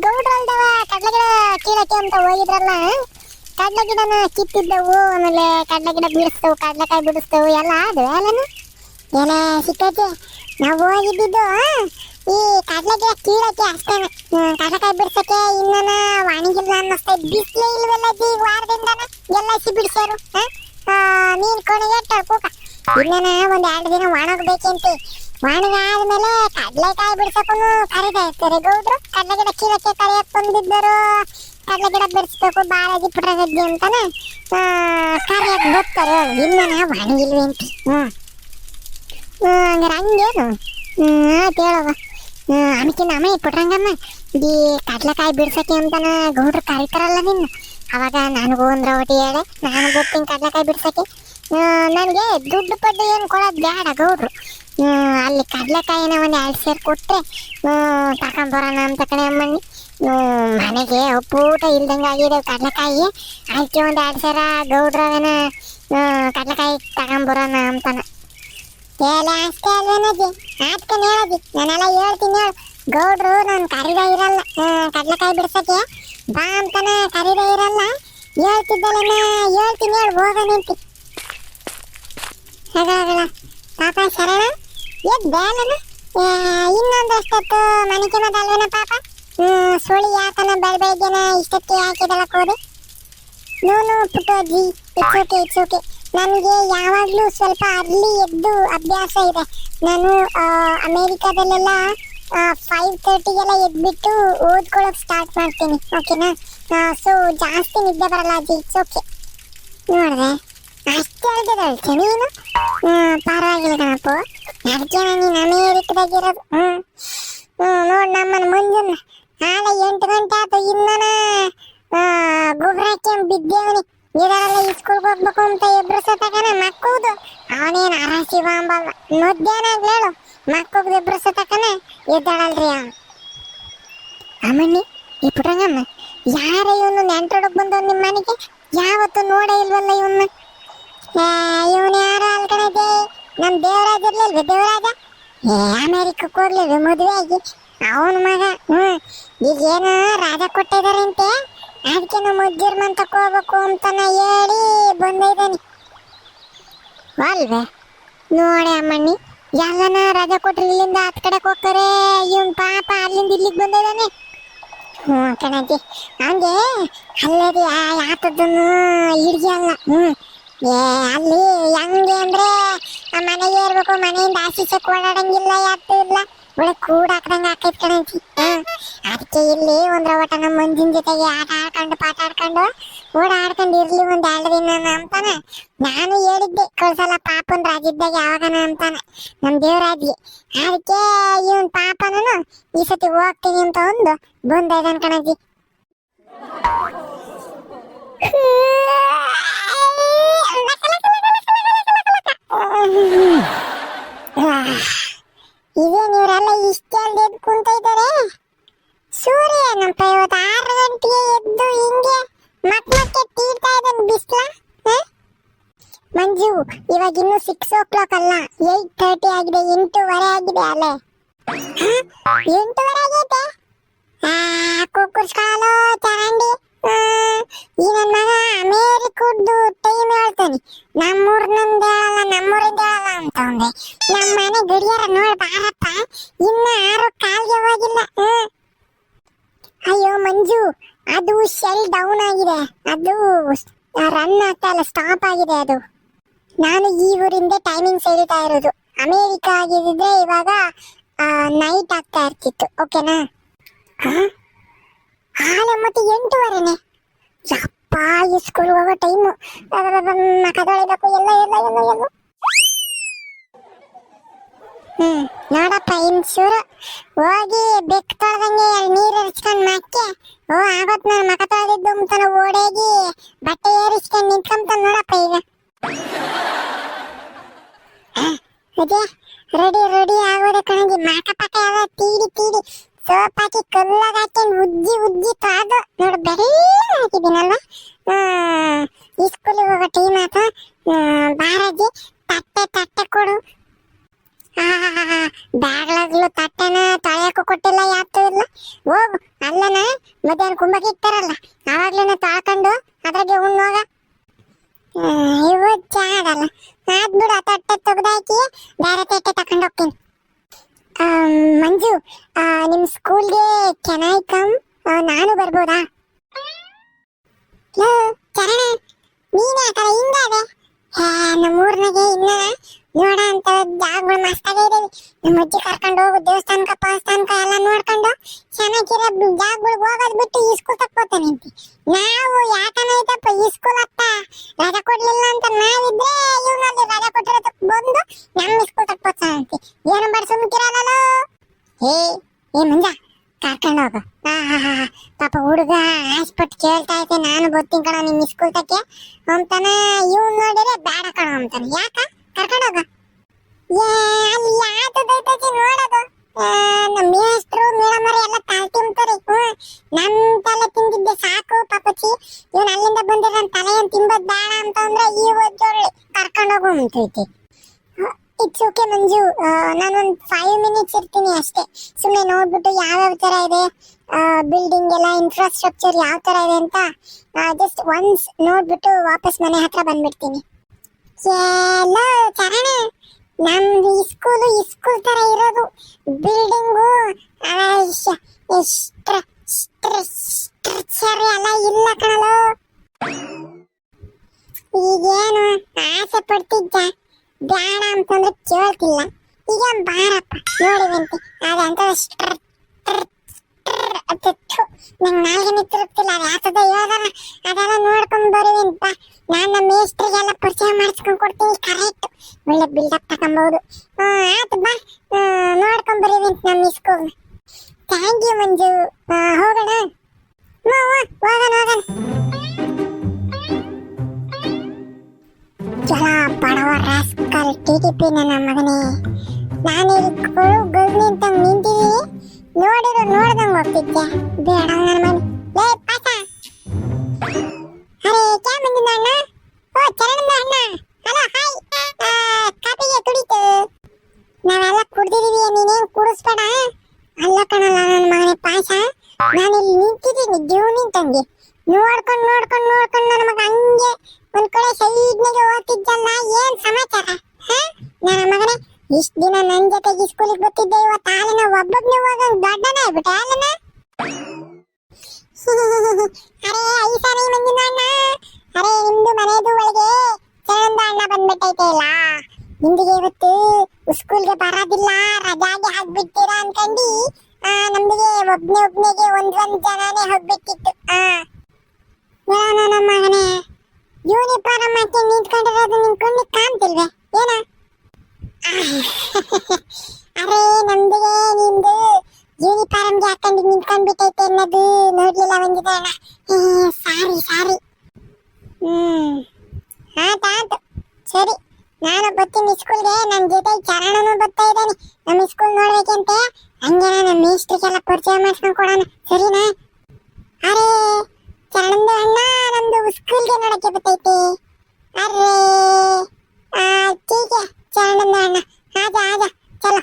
ಗೌಡ್ರ ಅಲ್ದವ ಕಡ್ಲೆ ಗಿಡ ಕೀಳಕ್ಕೆ ಅಂತ ಹೋಗಿದ್ರಲ್ಲ, ಕಡ್ಲೆ ಗಿಡನ ಕಿತ್ತಿದ್ದವು, ಆಮೇಲೆ ಕಡ್ಲೆ ಗಿಡ ಬಿಡಿಸ್ತವು, ಕಡ್ಲೆಕಾಯಿ ಬಿಡಿಸ್ತವು ಎಲ್ಲ ಅದು ಅಲ್ಲನ ಎಲ್ಲ ಸಿಕ್ಕೈತೆ. ನಾವು ಹೋಗಿದ್ದಿದ್ದು ಈ ಕಡ್ಲೆ ಗಿಡ ಕೀಳಕ್ಕೆ ಅಷ್ಟೇನ, ಕಡ್ಲೆಕಾಯಿ ಬಿಡ್ಸಕ್ಕೆ ಇನ್ನನ ವಾಣಿಗಿಲ್ಲ ಅನ್ನಿಸ್ತಾ. ಬಿಸಿಲೇ ಇಲ್ವಲ್ಲ ಈಗ ವಾರದಿಂದನ ಎಲ್ಲ ಬಿಡಿಸ್ಯಾರು. ನೀನ್ ಕೊನೆಗೆ ಕೂಕ ಇನ್ನೇನ ಒಂದ್ 2 ದಿನ ಒಣಗಬೇಕಂತೆ. ಒಣಗಾದ್ಮೇಲೆ ಕಡ್ಲೆಕಾಯಿ ಬಿಡ್ಸಕ್ಕೂ ಕರೀತಾ ಇರ್ತಾರೆ ಗೌಡ್ರು. ಕಡ್ಲೆ ಗಿಡ ಕೀಳಕ್ಕೆ ಕರಿಯಕ್ ಬಂದಿದ್ದರು, ಕಡ್ಲೆ ಗಿಡ ಬಿಡಿಸ್ಬೇಕು ಬಾಲಾಜಿ ಪುಟ್ರಾಜಿ ಅಂತಾನ ಕರಿಯಕ್ ಬರ್ತಾರೆ. ಇನ್ನೇನ ಒಣಗಿಲ್ವೇಂತಿ. ಹಂಗಾರೆ ಹಂಗೇನು ಆಯ್ತು ಹೇಳವ. ಅದಕ್ಕಿಂತ ಅಮ್ಮ ಪುಟ್ರಂಗಮ್ಮ ಈ ಕಡ್ಲೆಕಾಯಿ ಬಿಡ್ಸಕ್ಕೆ ಅಂತಾನ ಗೌಡ್ರು ಕರೀತಾರಲ್ಲ ನಿನ್ನ, ಅವಾಗ ನನಗೂ ಒಂದ್ರ ಒಟ್ಟಿ ಹೇಳೆ, ನಾನು ಗೊತ್ತೀನಿ ಕಡ್ಲೆಕಾಯಿ ಬಿಡ್ಸಕ್ಕೆ. ನನಗೆ ದುಡ್ಡು ಪಡ್ಡು ಏನು ಕೊಡೋದು ಬೇಡ ಗೌಡ್ರು. ಅಲ್ಲಿ ಕಡ್ಲೆಕಾಯಿನ ಒಂದು 2 ಸೇರು ಕೊಟ್ಟರೆ ತಗೊಂಬರೋಣ ಅಂತ ಕಣೆ ಅಮ್ಮಣ್ಣಿ. ಮನೆಗೆ ಒಪ್ಪೂಟ ಇಲ್ದಂಗೆ ಆಗಿದೆ ಕಡ್ಲೆಕಾಯಿ. ಅದಕ್ಕೆ ಒಂದು 2 ಸೇರ ಗೌಡ್ರವೇನ ಕಡ್ಲೆಕಾಯಿ ತಗೊಂಬರೋಣ ಅಂತಾನ. ಎಲ್ಲ ಅಷ್ಟೇ ಅಲ್ವೇನಜ್ಜಿ, ಆದ್ಕನ್ ಹೇಳಜ್ಜಿ, ನಾನೆಲ್ಲ ಹೇಳ್ತೀನಿ ಹೇಳು. ಗೌಡ್ರು ನಾನು ಕರೀದ ಇರಲ್ಲ ಕಡ್ಲೆಕಾಯಿ ಬಿಡ್ಸಕ್ಕೆ ಬಾ ಅಂತಾನ ಕರೀದ ಇರಲ್ಲ. ಹೇಳ್ತಿದ್ದಲ್ಲ ಹೇಳ್ತೀನಿ ಹೇಳು, ಹೋಗ ನಿಂತಿ ಹಾಗಾಗಲ್ಲ ಪಾಪ. ಶರಣ ಬೇಲನ ಇನ್ನೊಂದಷ್ಟೊತ್ತು ಮನೆಗೆ ಮದಲ್ವೇನ ಪಾಪ. ಸುಳಿ ಯಾಕನ ಬೆಳಗ್ಗೆನ ಇಷ್ಟಕ್ಕೆ ಹಾಕಿದಲ್ಲ ಕೋದೆ. ನೋನು ಪುಟ್ಟೋಜಿ, ಇಟ್ಸೋಕೆ ನನಗೆ ಯಾವಾಗಲೂ ಸ್ವಲ್ಪ ಅರ್ಲಿ ಎದ್ದು ಅಭ್ಯಾಸ ಇದೆ. ನಾನು ಅಮೇರಿಕಾದಲ್ಲೆಲ್ಲ 5:30ಗೆಲ್ಲ ಎದ್ಬಿಟ್ಟು ಓದ್ಕೊಳ್ಳೋಕೆ ಸ್ಟಾರ್ಟ್ ಮಾಡ್ತೀನಿ, ಓಕೆನಾ. ಸೊ ಜಾಸ್ತಿ ನಿದ್ದೆ ಬರಲ್ಲ ಅಜ್ಜಿ, ಇಟ್ಸೋಕೆ. ನೋಡಿದೆ ಅಷ್ಟು ಹೇಳ್ತಿದ್ದಾಳೆ ನೀನು, ಪರವಾಗಿಲ್ಲ ಕಣಪ್ಪ. ಅದಕ್ಕೆ ನೀನು ಅಮೇರಿಕದಾಗಿರೋದು. ನೋಡಿ ನಮ್ಮನ ಮುಂಜಾನೆ ನಾಳೆ 8 ಗಂಟೆ ಆಯ್ತು, ಇನ್ನನ ಗೊಬ್ಬರಕ್ಕೆ ಬಿದ್ದೇವನಿ. ಇದರೆಲ್ಲ ಸ್ಕೂಲ್ಗೆ ಹೋಗ್ಬೇಕು ಅಂತ ಎಬ್ರಿಸತಕನ ಮಕ್ಕಳು ಅವನೇನು ಅರಸಿ ಬಾಂಬಲ್ಲ. ಮಧ್ಯಾಹ್ನ ಹೇಳು ಮಕ್ಕಳು ಎಬ್ರಿಸತಕನ ಎದ್ದಾಳಲ್ರಿ ಅವನು. ಅಮ್ಮಣ್ಣಿ ಈ ಪುಟ್ಟಂಗಮ್ಮ ಯಾರ ಇವನು ನೆಂಟೊಡಕ್ ಬಂದವ್ ನಿಮ್ಮ ಮನೆಗೆ? ಯಾವತ್ತು ನೋಡೇ ಇಲ್ವಲ್ಲ ಇವನ್ನ. ಇವನು ಯಾರು ಅಲ್ಕಣದೆ, ನಮ್ಮ ದೇವರಾಜ ಇರ್ಲಿಲ್ವ? ದೇವರಾಜ ಅಮೇರಿಕಕ್ಕೆ ಹೋಗ್ಲಿಲ್ವ ಮದುವೆ ಆಗಿ? ಅವನ ಮಗ. ಈಗೇನು ರಾಜ ಕೊಟ್ಟಿದಾರಂತೆ, ಅದಕ್ಕೆ ನಾವು ಮುಜ್ಜಿರ್ಮಂತ ಹೋಗ್ಬೇಕು ಅಂತಾನ ಹೇಳಿ ಬಂದಿದ್ದಾನೆ ಅಲ್ವೇ. ನೋಡಿ ಅಮ್ಮಣ್ಣಿ ಎಲ್ಲನ ರಜೆ ಕೊಟ್ರಿ ಇಲ್ಲಿಂದ 10 ಕಡೆಗೆ ಹೋಗ್ತಾರೆ. ಇವನ್ ಪಾಪ ಅಲ್ಲಿಂದ ಇಲ್ಲಿಗೆ ಬಂದಿದ್ದಾನೆ. ಕಣಜ್ಜಿ ಹಂಗೆ ಅಲ್ಲದೆ ಯಾತದನ್ನು ಹಿಡಿಯಲ್ಲ. ಅಲ್ಲಿ ಹೆಂಗೆ ಅಂದ್ರೆ ಮನೆಗೆ ಇರ್ಬೇಕು, ಮನೆಯಿಂದ ಆಶೀಸಕ್ಕೆ ಓಡಾಡಂಗಿಲ್ಲ, ಯಾತು ಇಲ್ಲ, ಒಳ್ಳೆ ಕೂಡ ಹಾಕ್ದಂಗೆ ಹಾಕೈತ್ ಕಣಜ್ಜಿ. ಅದಕ್ಕೆ ಇಲ್ಲಿ ಒಂದ್ರ ಒಟ ನಮ್ಮ ಮಂಜಿನ ಜೊತೆಗೆ ಆಟ ಆಡ್ಕೊಂಡು ಪಾಠ ಆಡ್ಕೊಂಡು ಓಡಾಡ್ಕೊಂಡು ಇರ್ಲಿ 1-2 ದಿನ ಅಂತಾನ ನಾನು ಹೇಳಿದ್ದೆ. ಕಳ್ಸಲ್ಲ ಪಾಪನ್ ರಾಜಿದ್ದಾಗ ಯಾವಾಗನ ಅಂತಾನ ನಮ್ಮ ದೇವರಾಜ್ಗೆ. ಅದಕ್ಕೆ ಇವನ್ ಪಾಪನೂ ಈ ಸತಿ ಹೋಗ್ತೀನಿ ಅಂತ ಒಂದು ಬಂದ ಇದನ್ ಕಣಜ್ಜಿ. ಇದೇನು ಇವರೆಲ್ಲ ಇಷ್ಟೆಲ್ಲ ಎದ್ದು ಕುಂತ ಇದ್ದಾರೆ. ಸೂರ್ಯ ನಮ್ಮ ಇವತ್ತು 6 ಗಂಟೆಗೆ ಎದ್ದು ಹಿಂಗೆ ಮಕ್ಕಳಕ್ಕೆ ತೀರ್ತಾ ಇದ್ದಾನೆ ಬಿಸ್ಲ. ಮಂಜು ಇವಾಗ ಇನ್ನು 6 o'clock ಅಲ್ಲ, 8:30 ಆಗಿದೆ, 8:15 ಆಗಿದೆ. ಅಲ್ಲೇ 8:15 ಆಗೈತೆ. ಕುಕ್ಕರ್ಸ್ಕಾಲು ಚರಂಡಿ. ಈ ನನ್ನ ಮಗ ಅಮೇರಿಕದ್ದು ಟೈಮ್ ಹೇಳ್ತಾನೆ, ನಮ್ಮೂರಿಂದ ಹೇಳಲ್ಲ ಅಂತ ಅಂದೆ. ನಮ್ಮ ಮನೆ ಗಡಿಯಾರ ನೋಡಿ ಬಾರಪ್ಪ, ಇನ್ನ 6:15ಗೆ ಹೋಗಿಲ್ಲ. ಅಯ್ಯೋ ಮಂಜು, ಅದು ಶೆಲ್ ಡೌನ್ ಆಗಿದೆ, ಅದು ರನ್ ಆಗ್ತಾ ಇಲ್ಲ, ಸ್ಟಾಪ್ ಆಗಿದೆ ಅದು. ನಾನು ಈ ಊರಿಂದ ಟೈಮಿಂಗ್ಸ್ ಹೇಳ್ತಾ ಇರೋದು. ಅಮೇರಿಕಾ ಆಗಿದ್ರೆ ಇವಾಗ ನೈಟ್ ಆಗ್ತಾ ಇರ್ತಿತ್ತು, ಓಕೆನಾ. ಹಾಲೆ ಮತ್ತೆ 8:15ನೇ. ಯಪ್ಪ ಈ ಸ್ಕೂಲ್ ಹೋಗೋ ಟೈಮು, ಮಕದೊಳಿಬೇಕು ಎಲ್ಲ ಎಲ್ಲ ಎಲ್ಲ ಎಲ್ಲ. ನೋಡಪ್ಪ ಇನ್ಸೂರು ಹೋಗಿ ಬೆಕ್ ತೊಳೆದಂಗೆ ನೀರು ಎರಚ್ಕೊಂಡು ಮಕ್ಕೆ ಆಗತ್. ನಾನು ಮಕ ತೊಳೆದಿದ್ದು ಅಂತಾನ ಓಡೋಗಿ ಬಟ್ಟೆ ಏರಿಸ್ಕೊಂಡು ನಿಂತ್ಕೊಂತ ನೋಡಪ್ಪ ಈಗ. ಅದೇ ರೆಡಿ ಆಗೋದೆ ಕಣಗಿ. ಮಾಕ ಪಾಕ ಎಲ್ಲ ತೀಡಿ ಸೋಪ್ ಹಾಕಿ ಕಲ್ಲಾಗ ಹಾಕೊಂಡು ಉಜ್ಜಿ ತೊಳೆದು ನೋಡು ಬೆಲ್ಲ ಹಾಕಿದ್ದೀನಲ್ಲ. ಈ ಸ್ಕೂಲಿಗೆ ಹೋಗೋ ಟೈಮ್ ಆತ. ಬಾರಾಜಿ ತಟ್ಟೆ ಕೊಡು. ಬ್ಯಾಗ್ಲಾಗ್ಲು ತಟ್ಟೆನ ತೊಳೆಯಕ್ಕೂ ಕೊಟ್ಟಿಲ್ಲ, ಯಾತೂ ಇಲ್ಲ. ಹೋಗು, ಅಲ್ಲನ ಮಧ್ಯಾಹ್ನ ಕುಂಭಕ್ಕೆ ಇಕ್ತಾರಲ್ಲ, ಆವಾಗ್ಲೇನ ತೊಳ್ಕೊಂಡು ಅದ್ರಾಗೆ ಉಣ್ಣೋಗ. ಇವು ಚಾಡಲ್ಲ, ಆದ್ಬಿಡು. ಆ ತಟ್ಟೆ ತೆಗ್ದಾಕಿ ಬೇರೆ ತಟ್ಟೆ ತಕೊಂಡು ಹೋಗ್ತೀನಿ. ಮಂಜು, ನಿಮ್ ಸ್ಕೂಲ್ಗೆ ಕೆನ್ ಐ ಕಮ್? ನಾನು ಬರ್ಬೋದಾ? ಚರಣ, ನೀನೇ ಆ ಕಡೆ ಹಿಂಗಾದೆ. ನಮ್ಮೂರ್ನಾಗೆ ಇನ್ನ ನೋಡ ಅಂತ ಜಾಗಗಳು ಮಸ್ತಾಗೆ ಇದಾವೆ. ನಮ್ಮ ಅಜ್ಜಿ ಕರ್ಕೊಂಡು ಹೋಗು, ದೇವಸ್ಥಾನಕ ಪಾಸ್ಥಾನಕ ಎಲ್ಲ ನೋಡ್ಕೊಂಡು ಚೆನ್ನಾಗಿರೋ ಜಾಗಗಳಿಗೆ ಹೋಗೋದ್ ಬಿಟ್ಟು ಈ ಸ್ಕೂಲ್ ತಕ್ಕೋತಾನೆ ಅಂತಿ. ನಾವು ಯಾಕನ ಐತಪ್ಪ ಈ ಸ್ಕೂಲ್ ಹತ್ತ ರಜಾ ಕೊಡ್ಲಿಲ್ಲ ಅಂತ ನಾವಿದ್ರೆ ಇವ್ನಲ್ಲಿ ರಜಾ ಕೊಟ್ಟಿರೋದಕ್ಕೆ ಬಂದು ನಮ್ಮ ಸ್ಕೂಲ್ ತಕ್ಕೋತಾನೆ ಅಂತಿ. ಏನು ಬಡ್ ಸುಮ್ಕಿರಲ್ಲ. ಏ ಮಂಜ, ಕರ್ಕೊಂಡು ಹೋಗು. ಪಾಪ ಹುಡುಗ ಆಸ್ಪಟ್ ಕೇಳ್ತಾ ಐತೆ, ನಾನು ಬರ್ತೀನಿ ಕಣ ನಿಮ್ ಸ್ಕೂಲ್ ತಕ್ಕೆ ಅಂತಾನ. ಇವ್ ನೋಡಿದ್ರೆ ಬೇಡ ಕಣ ಅಂತಾನೆ. ಯಾಕ ಕರ್ಕೊಂಡು ಹೋಗ. ಅಲ್ಲಿ ಯಾತದೈತೆ ನೋಡೋದು. ನಮ್ಮ ಮೇಷ್ಟ್ರು ಮೇಡಮರು ಎಲ್ಲ ತಲೆ ತಿಂತಾರೆ. ನಮ್ ತಲೆ ತಿಂದಿದ್ದೆ ಸಾಕು ಪಾಪಚ್ಚಿ. ಇವನ್ ಅಲ್ಲಿಂದ ಬಂದಿರೋ ತಲೆ ಏನ್ ತಿಂಬೋದ್ ಬೇಡ ಅಂತ ಅಂದ್ರೆ ಈ ಓದೋಳ್ಳಿ ಕರ್ಕೊಂಡು ಹೋಗು ಅಂತೈತಿ. ಇಟ್ಸ್ ಓಕೆ ಮಂಜು, ನಾನೊಂದು 5 minutes ಇರ್ತೀನಿ ಅಷ್ಟೇ. ಸುಮ್ಮನೆ ನೋಡ್ಬಿಟ್ಟು ಯಾವ್ಯಾವ ತರ ಇದೆ ಬಿಲ್ಡಿಂಗ್ ಎಲ್ಲ, ಇನ್ಫ್ರಾಸ್ಟ್ರಕ್ಚರ್ ಯಾವ ತರ ಇದೆ ಅಂತ ಜಸ್ಟ್ ಒನ್ಸ್ ನೋಡ್ಬಿಟ್ಟು ವಾಪಸ್ ಮನೆ ಹತ್ರ ಬಂದ್ಬಿಡ್ತೀನಿ. ಎಲ್ಲೋ ಚರಣ, ನಮ್ದು ಈ ಸ್ಕೂಲ್ ತರ ಇರೋದು. ಬಿಲ್ಡಿಂಗು ಸ್ಟ್ರಕ್ಚರ್ ಎಲ್ಲ ಇಲ್ಲ ಕಣಲು. ಈಗೇನು ಆಸೆ ಪಡ್ತಿದ್ದ ಬೇಡ ಅಂತಂದ್ರೆ ಕೇಳ್ತಿಲ್ಲ. ಈಗ ಬಾರಪ್ಪ ನೋಡಿವಂತೆ ಅದಂತ ನಂಗೆ ನಾಲ್ಗೆ ತಿರುಗ್ತಿಲ್ಲ. ಅದು ಯಾತದ ಯೋಗನ ಅದೆಲ್ಲ ನೋಡ್ಕೊಂಡ್ ಬರುವಂತ. ನಾನು ನಮ್ಮ ಮೇಸ್ಟ್ರಿಗೆಲ್ಲ ಪರಿಚಯ ಮಾಡಿಸ್ಕೊಂಡ್ ಕೊಡ್ತೀನಿ. ಕರೆಕ್ಟ್ ಒಳ್ಳೆ ಬಿಲ್ಡಪ್ ತಗೊಂಬಹುದು. ಆಯ್ತು ಬಾ, ನೋಡ್ಕೊಂಡ್ ಬರುವಂತ ನಮ್ಮ ಸ್ಕೂಲ್. ಥ್ಯಾಂಕ್ ಯು ಮಂಜು. ಹೋಗೋಣ ಹೋಗೋಣ. ಚಲ ಬಡವ ರಾಸ್ಕಲ್ TTP ನನ್ನ ಮಗನೇ. ನಾನು ಇಲ್ಲಿ ಗರ್ನಿ ಅಂತ ನಿಂತಿದ್ದೀನಿ, ನೋಡ್ದಂಗ್ ಹೋಗ್ತಿದ್ದೆ. ಬೇಡ ನನ್ನ ಮನೆ. ಲೇ ಪಾಸ, ಅರೆ ಕ್ಯಾ ಬಂದಿದ್ದ ಅಣ್ಣ? ಓ ಚರಣದ ಅಣ್ಣ. Hello hi. ಕಾಪಿಗೆ ಕುಡಿತು. ನಾವೆಲ್ಲ ಕುಡ್ದಿದೀವಿ, ನೀನೇನ್ ಕುಡಿಸ್ಬೇಡ. ಅಲ್ಲ ಕಣಲ್ಲ ನನ್ನ ಮಗನೇ ಪಾಸ, ನಾನಿಲ್ಲಿ ನಿಂತಿದ್ದೀನಿ ದೇವ್ ನಿಂತಂಗೆ. ನೋಡ್ಕೊಂಡು ನನ್ನ ಮಗ ಹಂಗೆ ಒಂದ್ ಕಡೆ ಸೈಡ್ನಾಗೆ ಓದ್ತಿದ್ದಲ್ಲ. ಏನ್ ಸಮಾಚಾರ? ನನ್ನ ಮಗನೇ, ಇಷ್ಟ ದಿನ ನನ್ ಜೊತೆಗೆ ಸ್ಕೂಲಿಗೆ ಬರ್ತಿದ್ದೆ, ಇವತ್ತು ಹಾಲಿನ ಒಬ್ಬೊಬ್ನೇ ಹೋಗಂಗ್ ದೊಡ್ಡನ ಆಗ್ಬಿಟ್ಟೆ ಹಾಲನ. ಅರೆ ಐಸಾನಿ ಮಂಜಿನ ಅಣ್ಣ. ಅರೆ ನಿಮ್ದು ಮನೆದು ಒಳಗೆ ಚರಂದ ಅಣ್ಣ ಬಂದ್ಬಿಟ್ಟೈತೆ ಇಲ್ಲ. ನಿಮ್ದಿಗೆ ಇವತ್ತು ಸ್ಕೂಲ್ಗೆ ಬರೋದಿಲ್ಲ, ರಜಾಗೆ ಹಾಕ್ಬಿಡ್ತೀರಾ ಅನ್ಕಂಡು ನಮ್ದಿಗೆ ಒಬ್ನೆಗೆ ಒಂದ್ ಜನನೇ ಹೋಗ್ಬಿಟ್ಟಿತ್ತು. ನಮ್ಮ ಮಗನೇ, ಯೂನಿಫಾರ್ಮ್ ಹಾಕಿ ನಿಂತ್ಕೊಂಡಿರೋದು ನಿಂತ್ಕೊಂಡು ಕಾಣ್ತಿಲ್ವೇ ಏನ? ಅರೆ ನಮ್ದಿಗೆ ನಿಮ್ದು ಯೂನಿಫಾರ್ಮ್ಗೆ ಹಾಕೊಂಡು ನಿಂತ್ಕೊಂಡ್ಬಿಟ್ಟೈತೆ ಅನ್ನೋದು ನೋಡ್ಲಿಲ್ಲ ಬಂದಿದೆ ಅಣ್ಣ. ಸಾರಿ. ಆಯ್ತು ಸರಿ, ನಾನು ಬರ್ತೀನಿ ಸ್ಕೂಲ್ಗೆ. ನನ್ನ ಜೊತೆ ಚರಣನು ಬರ್ತಾ ಇದ್ದಾನೆ. ನಮ್ಮ ಸ್ಕೂಲ್ ನೋಡ್ಬೇಕಂತೆ. ಹಂಗೆ ನಮ್ಮ ಮೇಸ್ಟ್ರಿಗೆಲ್ಲ ಪರಿಚಯ ಮಾಡ್ಸ್ಕೊಂಡು ಕೊಡೋಣ, ಸರಿನಾ? ಅರೆ ಚರಣದ ಅಣ್ಣ ನಮ್ದು ಸ್ಕೂಲ್ಗೆ ನೋಡಕ್ಕೆ ಬರ್ತೈತೆ. ಅರೆ ठीक है चरणದ ಅಣ್ಣ, ಆಜಾ ಚಲೋ.